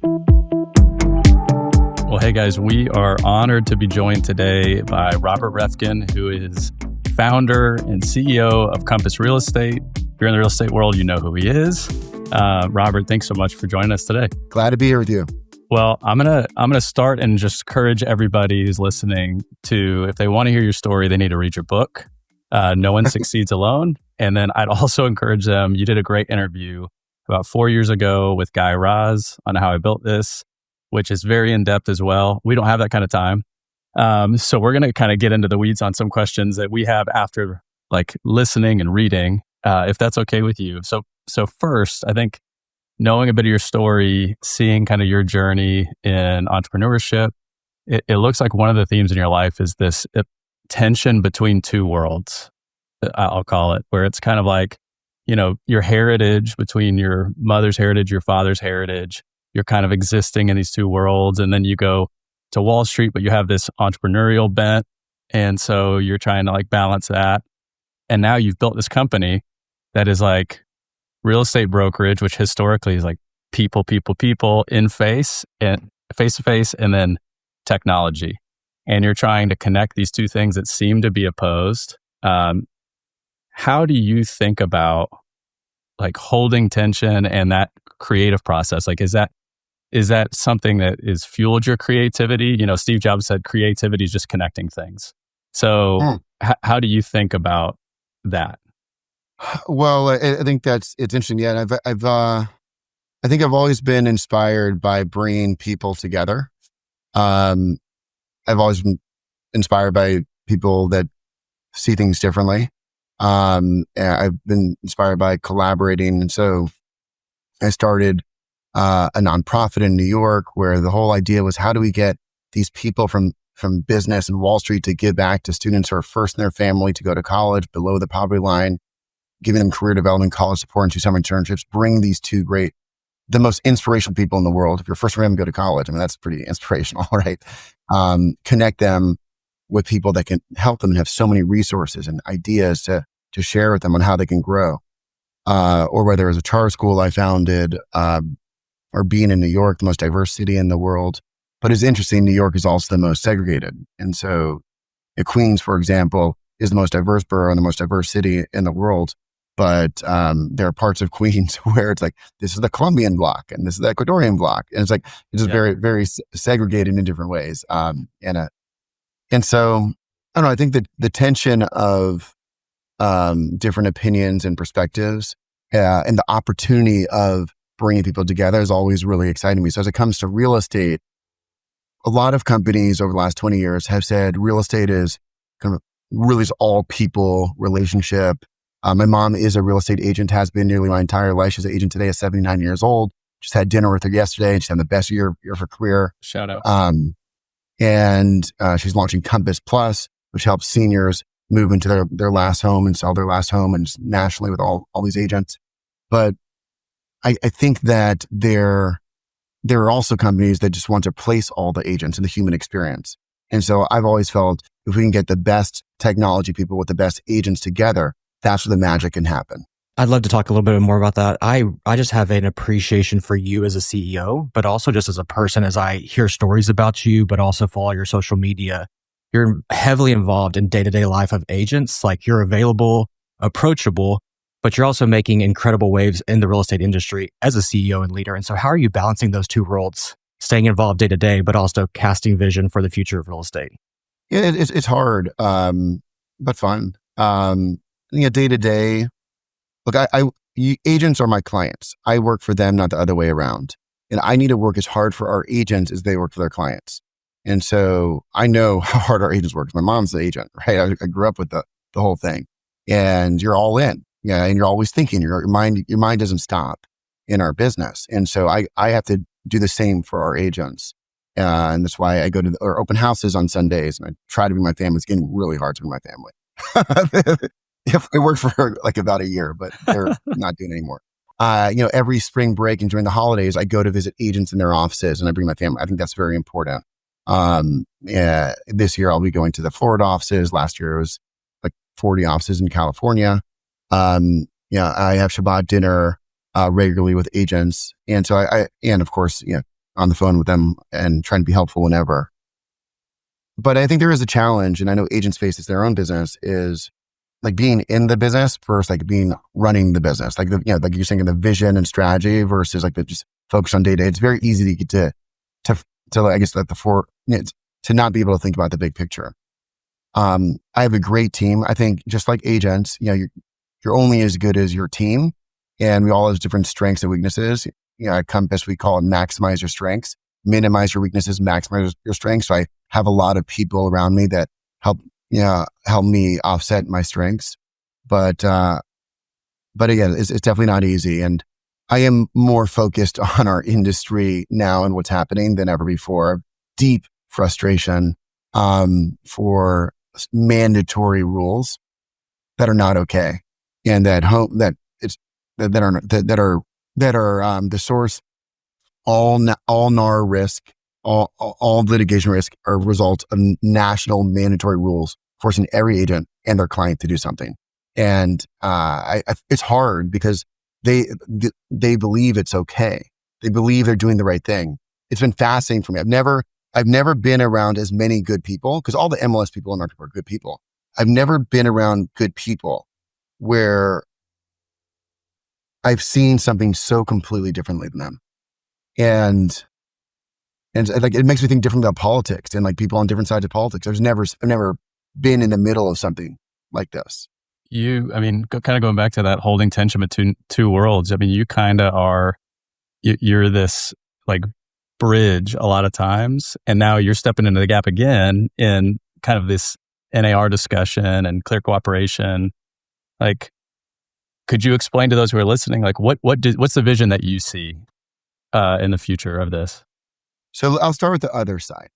Well, hey guys, we are honored to be joined today by Robert Reffkin, who is founder and CEO of Compass Real Estate. If you're in the real estate world, you know who he is. Robert, thanks so much for joining us today. Glad to be here with you. Well, I'm gonna start and just encourage everybody who's listening to, if they want to hear your story, they need to read your book, No One Succeeds Alone. And then I'd also encourage them, you did a great interview about 4 years ago with Guy Raz on How I Built This, which is very in-depth as well. We don't have that kind of time. So we're going to kind of get into the weeds on some questions that we have after like listening and reading, if that's okay with you. So first, I think knowing a bit of your story, seeing kind of your journey in entrepreneurship, it looks like one of the themes in your life is this tension between two worlds, I'll call it, where it's kind of like, you know, your heritage between your mother's heritage, your father's heritage, you're kind of existing in these two worlds. And then you go to Wall Street, but you have this entrepreneurial bent. And so you're trying to like balance that. And now you've built this company that is like real estate brokerage, which historically is like people in face and face to face, and then technology. And you're trying to connect these two things that seem to be opposed. How do you think about like holding tension and that creative process? Like, is that something that is fueled your creativity? You know, Steve Jobs said creativity is just connecting things. So how do you think about that? Well, I think it's interesting. Yeah, I think I've always been inspired by bringing people together. I've always been inspired by people that see things differently. I've been inspired by collaborating. And so I started a nonprofit in New York where the whole idea was, how do we get these people from business and Wall Street to give back to students who are first in their family to go to college below the poverty line, giving them career development, college support, and 2 summer internships, bring these two the most inspirational people in the world. If you're first in your family, go to college. I mean, that's pretty inspirational, right? Connect them with people that can help them and have so many resources and ideas to share with them on how they can grow. Or whether it was a charter school I founded, or being in New York, the most diverse city in the world. But it's interesting, New York is also the most segregated. And so Queens, for example, is the most diverse borough and the most diverse city in the world. But there are parts of Queens where it's like, this is the Colombian block and this is the Ecuadorian block. And it's like, it's just very, very segregated in different ways. And so, I don't know, I think that the tension of different opinions and perspectives and the opportunity of bringing people together is always really exciting me. So as it comes to real estate, a lot of companies over the last 20 years have said real estate is kind of really is all people relationship. My mom is a real estate agent, has been nearly my entire life. She's an agent today at 79 years old. Just had dinner with her yesterday and she's having the best year of her career. Shout out. And she's launching Compass Plus, which helps seniors move into their last home and sell their last home, and just nationally with all these agents. But I think that there are also companies that just want to replace all the agents in the human experience. And so I've always felt if we can get the best technology people with the best agents together, that's where the magic can happen. I'd love to talk a little bit more about that. I just have an appreciation for you as a CEO, but also just as a person, as I hear stories about you, but also follow your social media. You're heavily involved in day-to-day life of agents. Like, you're available, approachable, but you're also making incredible waves in the real estate industry as a CEO and leader. And so how are you balancing those two worlds, staying involved day to day, but also casting vision for the future of real estate? Yeah, it's hard, but fun. Day to day, look, agents are my clients. I work for them, not the other way around. And I need to work as hard for our agents as they work for their clients. And so I know how hard our agents work. My mom's the agent, right? I grew up with the whole thing, and you're all in. Yeah. And you're always thinking, your mind doesn't stop in our business. And so I have to do the same for our agents. And that's why I go to our open houses on Sundays, and I try to be my family. It's getting really hard to be my family. It worked for like about a year, but they're not doing it anymore. Every spring break and during the holidays, I go to visit agents in their offices and I bring my family. I think that's very important. This year I'll be going to the Florida offices. Last year it was like 40 offices in California. I have Shabbat dinner regularly with agents, and so and of course, on the phone with them and trying to be helpful whenever. But I think there is a challenge, and I know agents face this in their own business, is like being in the business versus like running the business. Like like you're saying, the vision and strategy versus like the just focus on day to day. It's very easy to get to I guess like to not be able to think about the big picture. I have a great team. I think just like agents, you're only as good as your team, and we all have different strengths and weaknesses. At Compass, we call it maximize your strengths, minimize your weaknesses, maximize your strengths. So I have a lot of people around me that help me offset my strengths. But again, it's definitely not easy. And I am more focused on our industry now and what's happening than ever before. Deep frustration for mandatory rules that are not okay, and that are the source. All NAR risk, all litigation risk are a result of national mandatory rules forcing every agent and their client to do something. And it's hard because they believe it's okay. They believe they're doing the right thing. It's been fascinating for me. I've never been around as many good people, because all the MLS people and our people are good people. I've never been around good people where I've seen something so completely differently than them. And like, it makes me think differently about politics and like people on different sides of politics. I've never been in the middle of something like this. Kind of going back to that holding tension between two worlds. I mean, you kind of you're this like bridge a lot of times, and now you're stepping into the gap again in kind of this NAR discussion and clear cooperation. Like, could you explain to those who are listening, like what's the vision that you see in the future of this? So I'll start with the other side.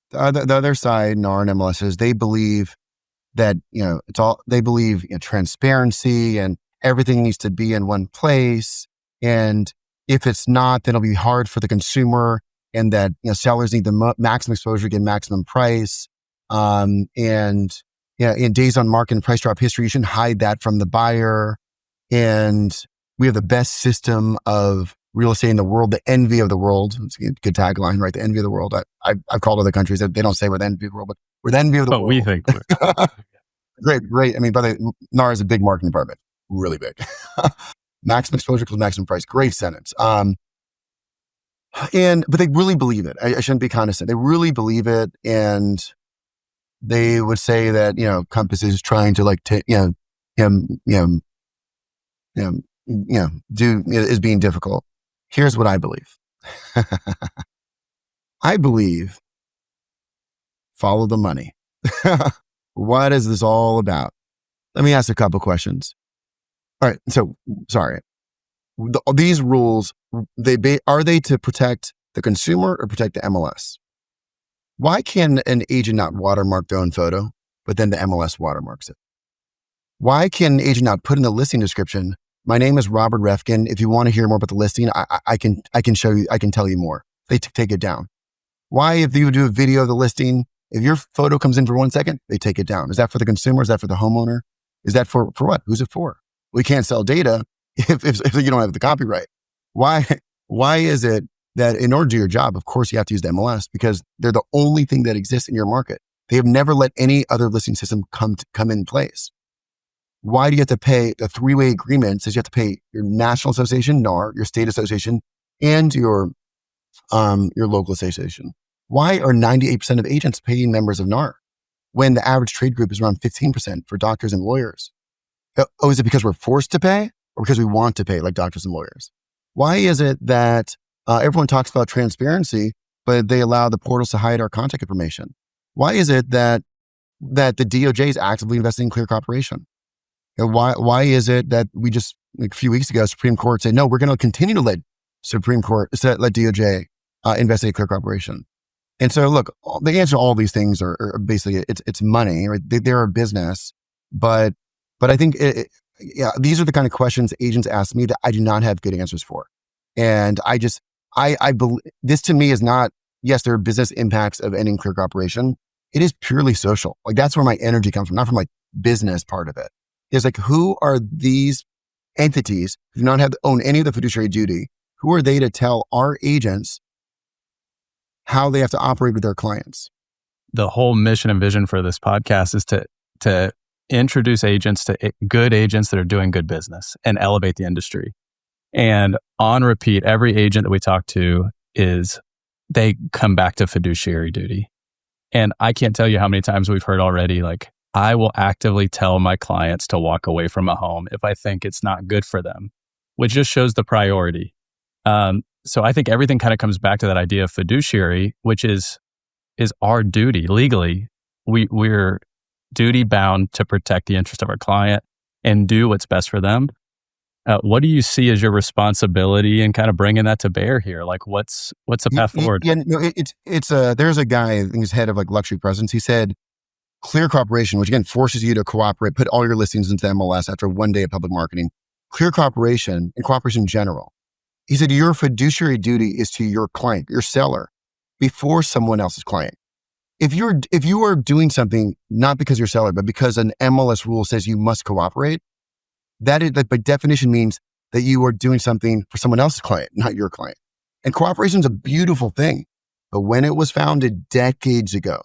The other side, NAR and MLSs, they believe that, they believe in transparency and everything needs to be in one place. And if it's not, then it'll be hard for the consumer, and that, sellers need the maximum exposure to get maximum price. In days on market and price drop history, you shouldn't hide that from the buyer. And we have the best system of real estate in the world, the envy of the world. It's a good tagline, right? The envy of the world. I've called other countries that they don't say we're the envy of the world, but we're the envy of the world. But we think Great. I mean, by the way, NAR is a big marketing department, really big. Maximum exposure equals maximum price. Great sentence. But they really believe it. I shouldn't be condescending. They really believe it, and they would say that Compass is trying to is being difficult. Here's what I believe. I believe follow the money. What is this all about? Let me ask a couple questions. All right. So, sorry. These rules, are they to protect the consumer or protect the MLS? Why can an agent not watermark their own photo, but then the MLS watermarks it? Why can an agent not put in the listing description, my name is Robert Reffkin. If you want to hear more about the listing, I can show you, I can tell you more. They take it down. Why, if you do a video of the listing, if your photo comes in for 1 second, they take it down? Is that for the consumer? Is that for the homeowner? Is that for what? Who's it for? We can't sell data if you don't have the copyright. Why is it that in order to do your job, of course you have to use the MLS, because they're the only thing that exists in your market. They have never let any other listing system come in place. Why do you have to pay the three-way agreement? Says you have to pay your national association, NAR, your state association, and your local association. Why are 98% of agents paying members of NAR when the average trade group is around 15% for doctors and lawyers? Oh, is it because we're forced to pay, or because we want to pay, like doctors and lawyers? Why is it that everyone talks about transparency, but they allow the portals to hide our contact information? Why is it that the DOJ is actively investing in clear cooperation? Why is it that we just, like a few weeks ago, Supreme Court said, no, we're going to continue to let DOJ investigate clear cooperation? And so, look, the answer to all these things are basically it's money, right? They're a business, but I think these are the kind of questions agents ask me that I do not have good answers for. And I believe this, to me, is not, yes, there are business impacts of ending clear cooperation. It is purely social. Like, that's where my energy comes from, not from like business part of it. It's like, who are these entities who do not own any of the fiduciary duty? Who are they to tell our agents how they have to operate with their clients. The whole mission and vision for this podcast is to introduce agents to good agents that are doing good business and elevate the industry. And on repeat, every agent that we talk to they come back to fiduciary duty. And I can't tell you how many times we've heard already, like, I will actively tell my clients to walk away from a home if I think it's not good for them, which just shows the priority. So I think everything kind of comes back to that idea of fiduciary, which is our duty legally. We're duty bound to protect the interest of our client and do what's best for them. What do you see as your responsibility in kind of bringing that to bear here? Like, what's the path forward? Yeah, no, there's a guy, I think he's head of like luxury presence. He said, clear cooperation, which again forces you to cooperate, put all your listings into MLS after one day of public marketing. Clear cooperation and cooperation in general. He said, your fiduciary duty is to your client, your seller, before someone else's client. If you are doing something not because you're a seller, but because an MLS rule says you must cooperate, that by definition means that you are doing something for someone else's client, not your client. And cooperation is a beautiful thing. But when it was founded decades ago,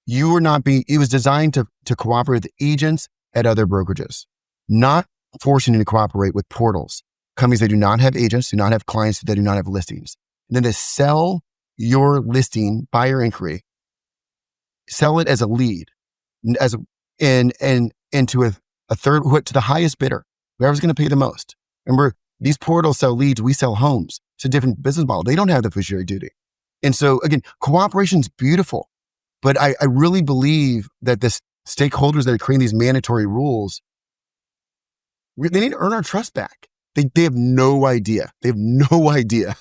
it was designed to cooperate with agents at other brokerages, not forcing you to cooperate with portals, companies that do not have agents, do not have clients, that do not have listings. And then to sell your listing, buyer inquiry, sell it as a lead, and to a third, to the highest bidder, whoever's going to pay the most. Remember, these portals sell leads, we sell homes. It's a different business model. They don't have the fiduciary duty. And so again, cooperation is beautiful, but I really believe that the stakeholders that are creating these mandatory rules, they need to earn our trust back. They have no idea. They have no idea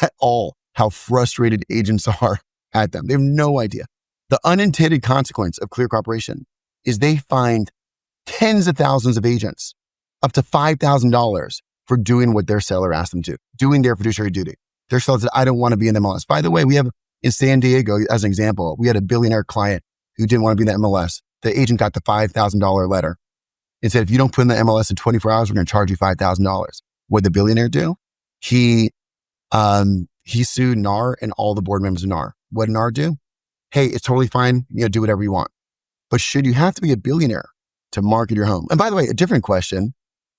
at all how frustrated agents are at them. They have no idea. The unintended consequence of clear cooperation is they find tens of thousands of agents, up to $5,000 for doing what their seller asked them to, doing their fiduciary duty. Their seller said, I don't want to be in the MLS. By the way, we have in San Diego, as an example, we had a billionaire client who didn't want to be in the MLS. The agent got the $5,000 letter and said, if you don't put in the MLS in 24 hours, we're going to charge you $5,000. What did the billionaire do? He sued NAR and all the board members of NAR. What did NAR do? Hey, it's totally fine. Do whatever you want. But should you have to be a billionaire to market your home? And by the way, a different question.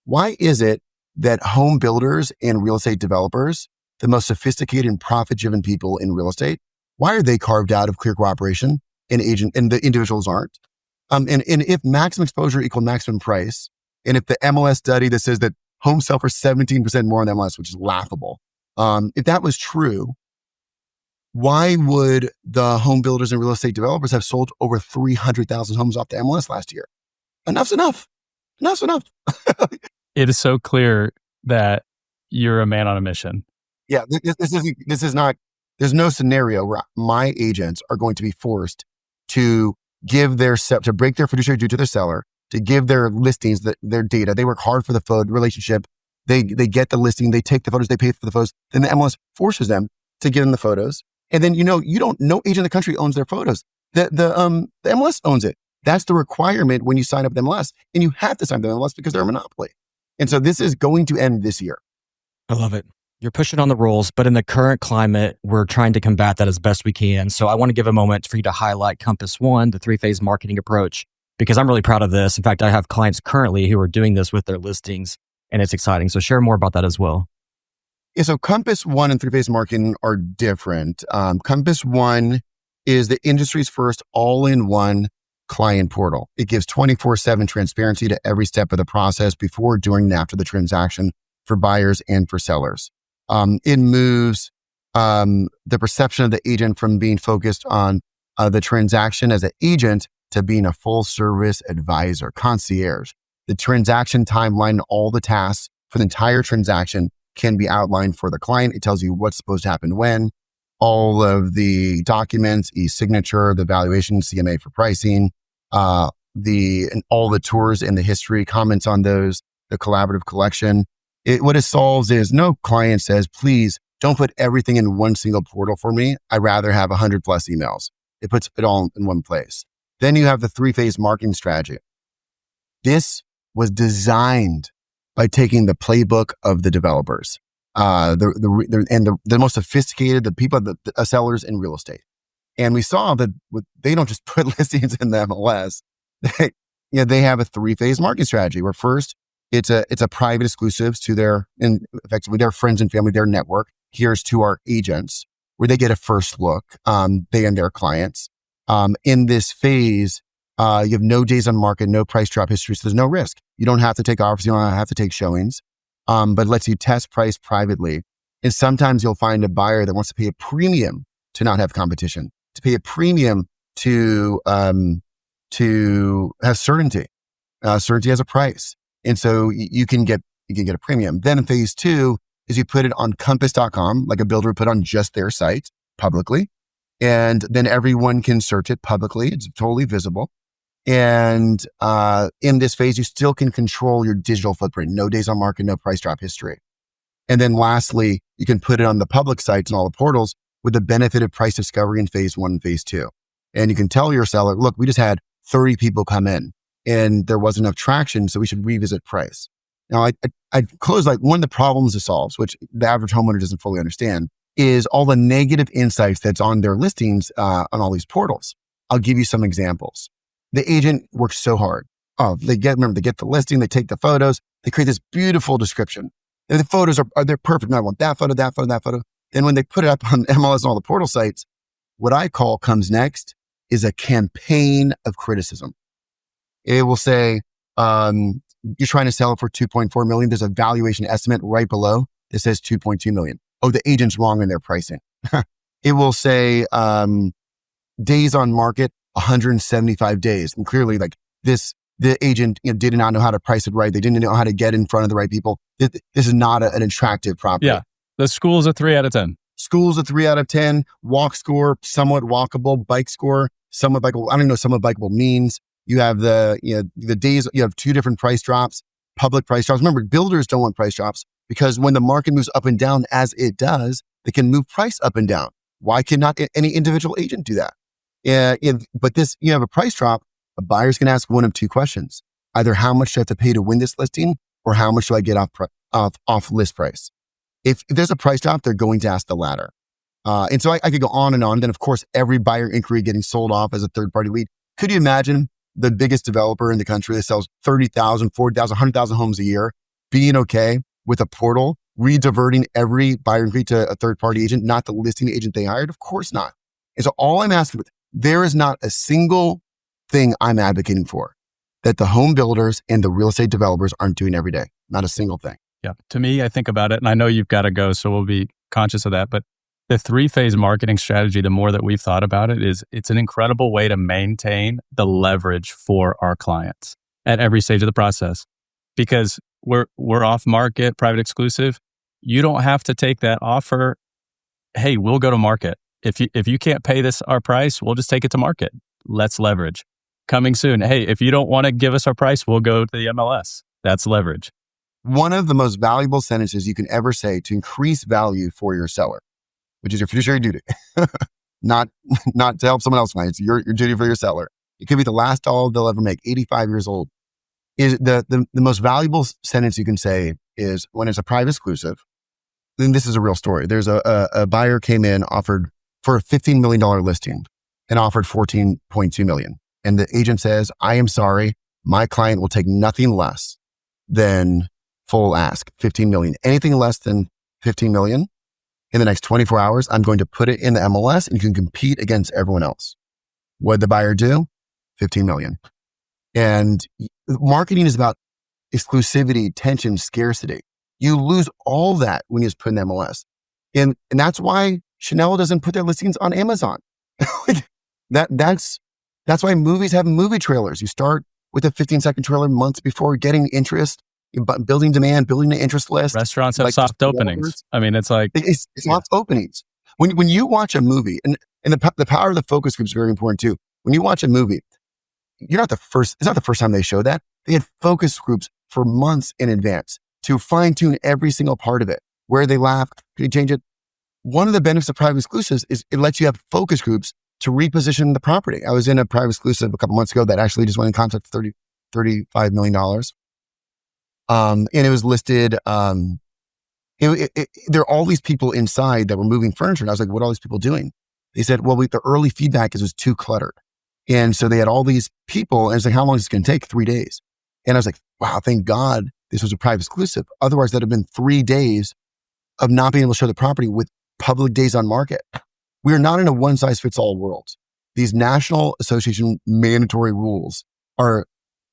Why is it that home builders and real estate developers, the most sophisticated and profit-driven people in real estate, why are they carved out of clear cooperation and the individuals aren't? And if maximum exposure equal maximum price, and if the MLS study that says that homes sell for 17% more on the MLS, which is laughable, if that was true, why would the home builders and real estate developers have sold over 300,000 homes off the MLS last year? Enough's enough. Enough's enough. It is so clear that you're a man on a mission. Yeah, this is not, there's no scenario where my agents are going to be forced to to break their fiduciary duty to their seller, to give their listings, their data. They work hard for the relationship. They get the listing, they take the photos, they pay for the photos. Then the MLS forces them to give them the photos. And then, no agent in the country owns their photos. The MLS owns it. That's the requirement when you sign up with MLS. And you have to sign up with MLS because they're a monopoly. And so this is going to end this year. I love it. You're pushing on the rules, but in the current climate, we're trying to combat that as best we can. So I want to give a moment for you to highlight Compass One, the 3-phase marketing approach, because I'm really proud of this. In fact, I have clients currently who are doing this with their listings, and it's exciting. So share more about that as well. Yeah, so Compass One and 3-phase marketing are different. Compass One is the industry's first all-in-one client portal. It gives 24/7 transparency to every step of the process before, during, and after the transaction for buyers and for sellers. It moves the perception of the agent from being focused on the transaction as an agent to being a full-service advisor, concierge. The transaction timeline and all the tasks for the entire transaction can be outlined for the client. It tells you what's supposed to happen when, all of the documents, e-signature, the valuation, CMA for pricing, and all the tours and the history, comments on those, the collaborative collection. What it solves is no client says, please don't put everything in one single portal for me. I'd rather have 100 plus emails. It puts it all in one place. Then you have the 3-phase marketing strategy. This was designed by taking the playbook of the developers. the most sophisticated, the people, the sellers in real estate. And we saw that they don't just put listings in the MLS. They have a 3-phase marketing strategy where first it's a private exclusives to effectively their friends and family, their network. Here's to our agents where they get a first look, they and their clients. In this phase, you have no days on market, no price drop history. So there's no risk. You don't have to take offers. You don't have to take showings, but it lets you test price privately. And sometimes you'll find a buyer that wants to pay a premium to not have competition, to pay a premium to have certainty. Certainty has a price. And so you can get a premium. Then in phase 2 is you put it on compass.com, like a builder would put on just their site publicly. And then everyone can search it publicly. It's totally visible. And in this phase, you still can control your digital footprint. No days on market, no price drop history. And then lastly, you can put it on the public sites and all the portals with the benefit of price discovery in phase 1 and phase 2. And you can tell your seller, look, we just had 30 people come in and there wasn't enough traction, so we should revisit price. Now, I close like one of the problems it solves, which the average homeowner doesn't fully understand, is all the negative insights that's on their listings on all these portals. I'll give you some examples. The agent works so hard. They get the listing, they take the photos, they create this beautiful description. And the photos they're perfect. No, I want that photo, that photo, that photo. And when they put it up on MLS and all the portal sites, what I call comes next is a campaign of criticism. It will say, you're trying to sell it for $2.4 million. There's a valuation estimate right below that says $2.2 million. Oh, the agent's wrong in their pricing. It will say, days on market, 175 days. And clearly the agent did not know how to price it right. They didn't know how to get in front of the right people. This is not an attractive property. Yeah. The school's a 3 out of 10. School's a 3 out of 10. Walk score, somewhat walkable. Bike score, somewhat bikeable. I don't even know what somewhat bikeable means. You have the days, you have 2 different price drops, public price drops. Remember, builders don't want price drops because when the market moves up and down as it does, they can move price up and down. Why cannot any individual agent do that? But you have a price drop, a buyer's going to ask one of 2 questions. Either how much do I have to pay to win this listing or how much do I get off list price? If there's a price drop, they're going to ask the latter. And so I could go on and on. Then of course, every buyer inquiry getting sold off as a third-party lead. Could you imagine the biggest developer in the country that sells 30,000, 40,000, 100,000 homes a year being okay with a portal, rediverting every buyer inquiry to a third-party agent, not the listing agent they hired? Of course not. And so all I'm asking, there is not a single thing I'm advocating for that the home builders and the real estate developers aren't doing every day. Not a single thing. Yeah. To me, I think about it, and I know you've got to go, so we'll be conscious of that. But the 3-phase marketing strategy, the more that we've thought about it, is it's an incredible way to maintain the leverage for our clients at every stage of the process. Because we're off market, private exclusive. You don't have to take that offer. Hey, we'll go to market. If you can't pay our price, we'll just take it to market. Let's leverage. Coming soon. Hey, if you don't want to give us our price, we'll go to the MLS. That's leverage. One of the most valuable sentences you can ever say to increase value for your seller, which is your fiduciary duty, not to help someone else find. It's your duty for your seller. It could be the last dollar they'll ever make, 85 years old. Is the most valuable sentence you can say is when it's a private exclusive. Then this is a real story. There's a buyer came in, offered for a $15 million listing and offered $14.2 million. And the agent says, I am sorry, my client will take nothing less than full ask, 15 million. Anything less than 15 million in the next 24 hours, I'm going to put it in the MLS and you can compete against everyone else. What did the buyer do? 15 million. And marketing is about exclusivity, tension, scarcity. You lose all that when you just put in MLS. And that's why Chanel doesn't put their listings on Amazon. That's why movies have movie trailers. You start with a 15-second trailer months before getting interest, building demand, building an interest list. Restaurants have soft openings. I mean, it's like... It's soft openings. When you watch a movie, and the power of the focus group is very important too. When you watch a movie, it's not the first time they show that. They had focus groups for months in advance to fine tune every single part of it. Where they laugh, could you change it? One of the benefits of private exclusives is it lets you have focus groups to reposition the property. I was in a private exclusive a couple months ago that actually just went in contract for $35 million. And it was listed there are all these people inside that were moving furniture. And I was like, what are all these people doing? They said, well, the early feedback is it was too cluttered. And so they had all these people and it's like, how long is this going to take? 3 days. And I was like, wow, thank God this was a private exclusive. Otherwise that'd have been 3 days of not being able to show the property with public days on market. We are not in a one size fits all world. These National Association mandatory rules are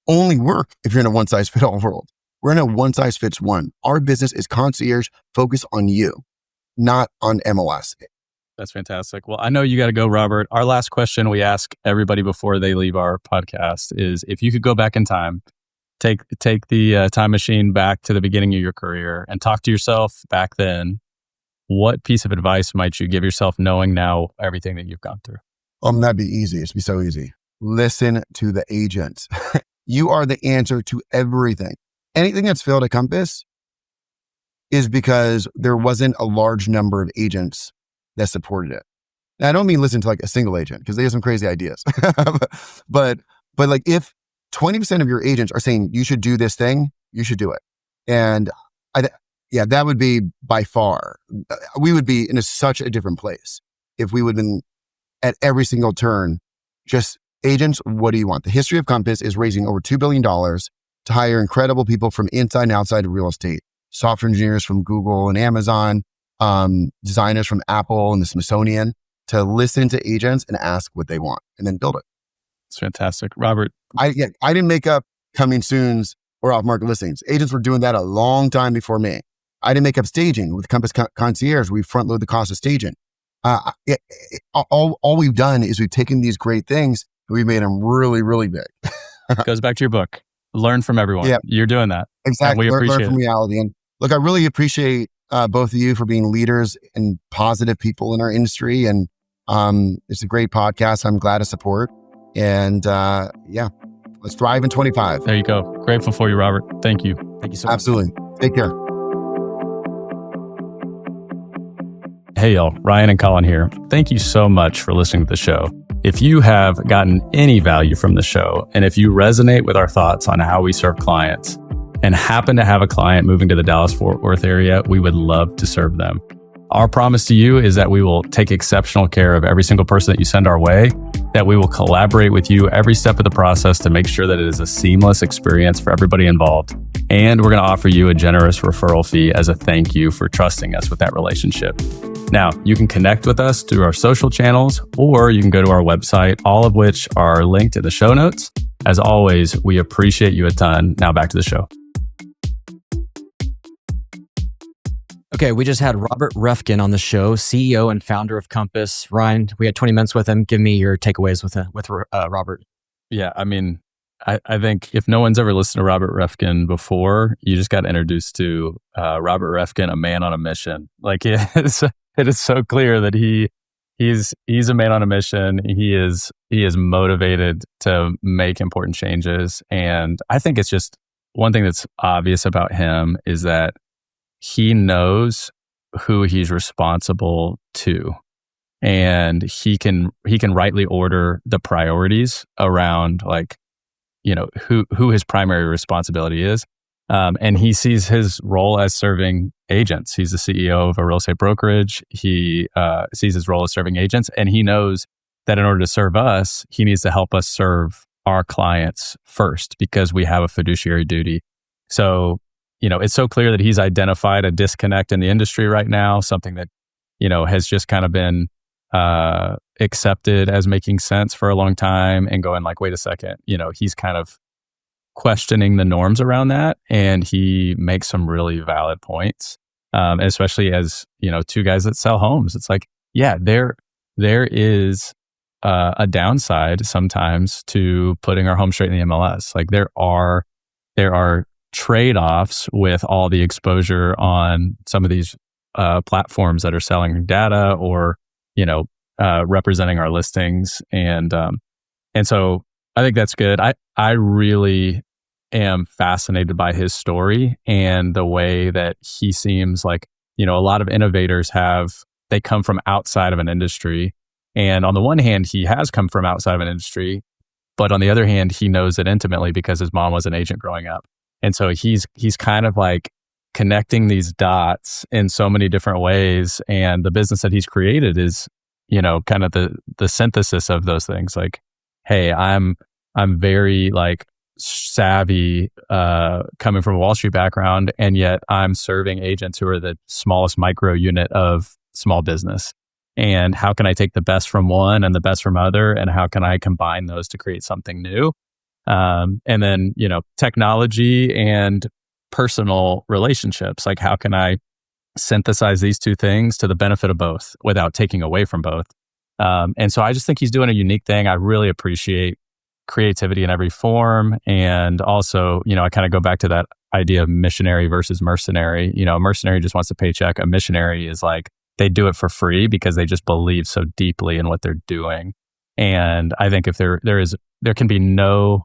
only work if you're in a one size fit all world. We're in a one size fits one. Our business is concierge focused on you, not on MLS. That's fantastic. Well, I know you got to go, Robert. Our last question we ask everybody before they leave our podcast is, if you could go back in time, take the time machine back to the beginning of your career and talk to yourself back then, what piece of advice might you give yourself knowing now everything that you've gone through? That'd be easy. It'd be so easy. Listen to the agents. You are the answer to everything. Anything that's failed at Compass is because there wasn't a large number of agents that supported it. Now, I don't mean listen to like a single agent because they have some crazy ideas, but like if 20% of your agents are saying you should do this thing, you should do it. And that would be by far, we would be in such a different place if we would have been at every single turn, just agents, what do you want? The history of Compass is raising over $2 billion to hire incredible people from inside and outside of real estate, software engineers from Google and Amazon, designers from Apple and the Smithsonian, to listen to agents and ask what they want and then build it. It's fantastic. Robert. I didn't make up coming soons or off market listings. Agents were doing that a long time before me. I didn't make up staging with Compass Concierge. We front load the cost of staging. All we've done is we've taken these great things and we've made them really, really big. Goes back to your book. Learn from everyone. Yeah. You're doing that. Exactly. We appreciate learn from reality. And look, I really appreciate both of you for being leaders and positive people in our industry. And it's a great podcast. I'm glad to support. And let's thrive in 25. There you go. Grateful for you, Robert. Thank you. Thank you so much. Absolutely. Take care. Hey y'all, Ryan and Collin here. Thank you so much for listening to the show. If you have gotten any value from the show, and if you resonate with our thoughts on how we serve clients and happen to have a client moving to the Dallas-Fort Worth area, we would love to serve them. Our promise to you is that we will take exceptional care of every single person that you send our way, that we will collaborate with you every step of the process to make sure that it is a seamless experience for everybody involved. And we're going to offer you a generous referral fee as a thank you for trusting us with that relationship. Now, you can connect with us through our social channels, or you can go to our website, all of which are linked in the show notes. As always, we appreciate you a ton. Now back to the show. Okay, we just had Robert Reffkin on the show, CEO and founder of Compass. Ryan, we had 20 minutes with him. Give me your takeaways with Robert. Yeah, I mean, I think if no one's ever listened to Robert Reffkin before, you just got introduced to Robert Reffkin, a man on a mission. Like it is so clear that he's a man on a mission. He is motivated to make important changes. And I think it's just one thing that's obvious about him is that he knows who he's responsible to, and he can rightly order the priorities around who his primary responsibility is. And he sees his role as serving agents. He's the CEO of a real estate brokerage. He sees his role as serving agents, and he knows that in order to serve us, he needs to help us serve our clients first because we have a fiduciary duty. So, it's so clear that he's identified a disconnect in the industry right now, something that, has just kind of been accepted as making sense for a long time, and going like, wait a second, he's kind of questioning the norms around that. And he makes some really valid points. Especially as, two guys that sell homes. It's like, yeah, there is a downside sometimes to putting our home straight in the MLS. Like there are trade-offs with all the exposure on some of these platforms that are selling data or, representing our listings. And so I think that's good. I really am fascinated by his story and the way that he seems like, a lot of innovators they come from outside of an industry. And on the one hand, he has come from outside of an industry, but on the other hand, he knows it intimately because his mom was an agent growing up. And so he's kind of like connecting these dots in so many different ways. And the business that he's created is, kind of the synthesis of those things. Like, hey, I'm very like savvy, coming from a Wall Street background, and yet I'm serving agents who are the smallest micro unit of small business. And how can I take the best from one and the best from other, and how can I combine those to create something new? And then, technology and personal relationships. Like, how can I synthesize these two things to the benefit of both without taking away from both? And so I just think he's doing a unique thing. I really appreciate creativity in every form. And also, I kind of go back to that idea of missionary versus mercenary. A mercenary just wants a paycheck. A missionary is like, they do it for free because they just believe so deeply in what they're doing. And I think if there can be no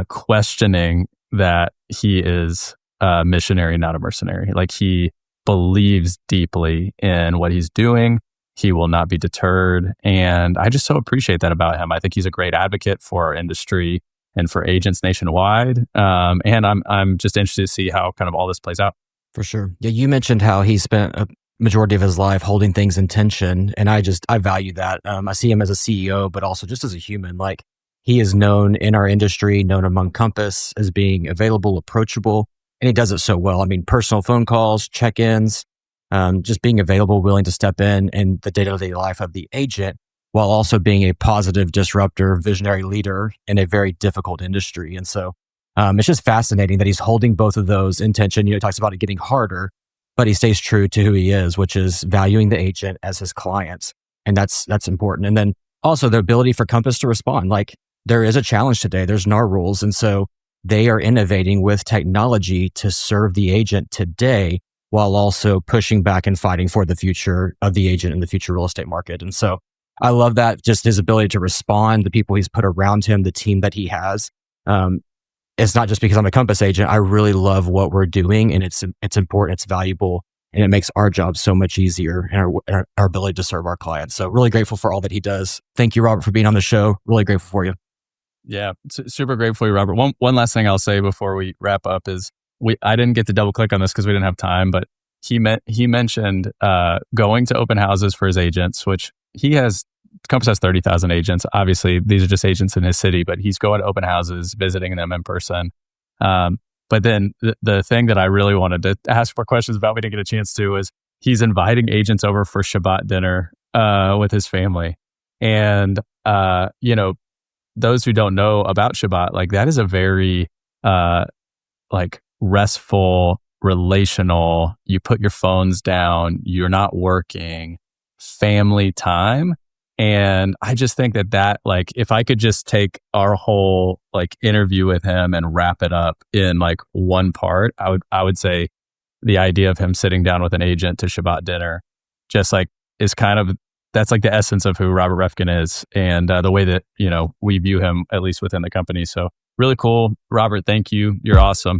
questioning that he is a missionary, not a mercenary. Like, he believes deeply in what he's doing. He will not be deterred. And I just so appreciate that about him. I think he's a great advocate for our industry and for agents nationwide. And I'm just interested to see how kind of all this plays out. For sure. Yeah, you mentioned how he spent a majority of his life holding things in tension. And I value that. I see him as a CEO, but also just as a human. Like, he is known in our industry, known among Compass as being available, approachable, and he does it so well. I mean, personal phone calls, check-ins, just being available, willing to step in the day-to-day life of the agent, while also being a positive disruptor, visionary leader in a very difficult industry. And so it's just fascinating that he's holding both of those in tension. He talks about it getting harder, but he stays true to who he is, which is valuing the agent as his clients. And that's important. And then also the ability for Compass to respond. Like, there is a challenge today. There's NAR rules. And so they are innovating with technology to serve the agent today, while also pushing back and fighting for the future of the agent in the future real estate market. And so I love that, just his ability to respond, the people he's put around him, the team that he has. It's not just because I'm a Compass agent. I really love what we're doing, and it's important, it's valuable, and it makes our job so much easier, and our ability to serve our clients. So really grateful for all that he does. Thank you, Robert, for being on the show. Really grateful for you. Yeah, super grateful for you, Robert. One last thing I'll say before we wrap up is I didn't get to double click on this because we didn't have time, but he mentioned going to open houses for his agents, which Compass has 30,000 agents. Obviously, these are just agents in his city, but he's going to open houses, visiting them in person. But then the thing that I really wanted to ask for questions about, we didn't get a chance to, is he's inviting agents over for Shabbat dinner with his family. And, those who don't know about Shabbat, like, that is a very restful, relational, you put your phones down, you're not working, family time. And I just think that like, if I could just take our whole like interview with him and wrap it up in like one part, I would say the idea of him sitting down with an agent to Shabbat dinner just like is kind of, that's like the essence of who Robert Reffkin is, and the way that, we view him, at least within the company. So really cool. Robert, thank you. You're awesome.